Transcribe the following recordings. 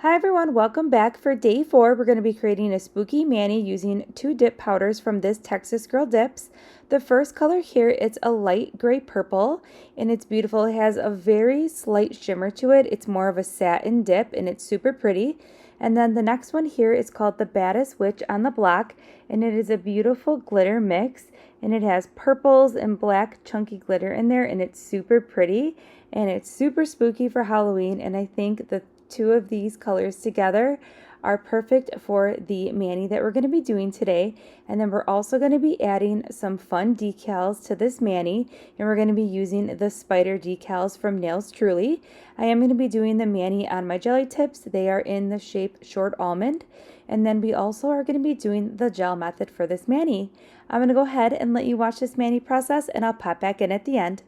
Hi everyone, welcome back. For day 4, we're going to be creating a spooky mani using 2 dip powders from this Texas Girl Dips. The first color here, it's a light gray purple, and it's beautiful. It has a very slight shimmer to it. It's more of a satin dip, and it's super pretty. And then the next one here is called the Baddest Witch on the Block, and it is a beautiful glitter mix, and it has purples and black chunky glitter in there, and it's super pretty, and it's super spooky for Halloween, and I think the 2 of these colors together are perfect for the mani that we're going to be doing today. And then we're also going to be adding some fun decals to this mani, and we're going to be using the spider decals from Nails Truly. I am going to be doing the mani on my jelly tips. They are in the shape short almond. And then we also are going to be doing the gel method for this mani. I'm going to go ahead and let you watch this mani process, and I'll pop back in at the end.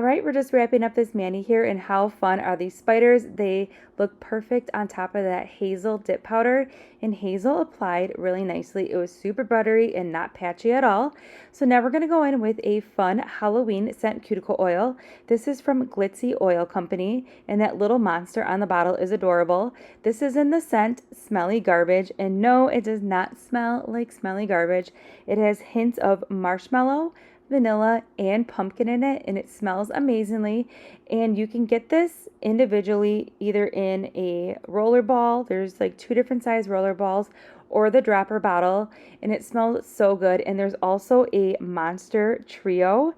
All right, we're just wrapping up this mani here, and how fun are these spiders? They look perfect on top of that Hazel dip powder, and Hazel applied really nicely. It was super buttery and not patchy at all. So now we're going to go in with a fun Halloween scent cuticle oil. This is from Glitzy Oil Company, and that little monster on the bottle is adorable. This is in the scent Smelly Garbage, and no, it does not smell like smelly garbage. It has hints of marshmallow, vanilla, and pumpkin in it, and it smells amazingly. And you can get this individually either in a roller ball, there's like 2 different size roller balls, or the dropper bottle, and it smells so good. And there's also a monster trio,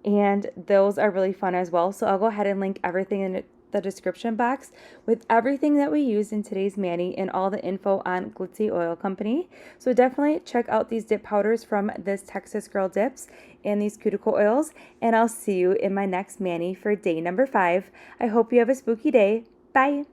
and those are really fun as well. So I'll go ahead and link everything in the description box with everything that we used in today's mani and all the info on Glitzy Oil Company. So definitely check out these dip powders from this Texas Girl Dips and these cuticle oils, and I'll see you in my next mani for day number 5. I hope you have a spooky day. Bye!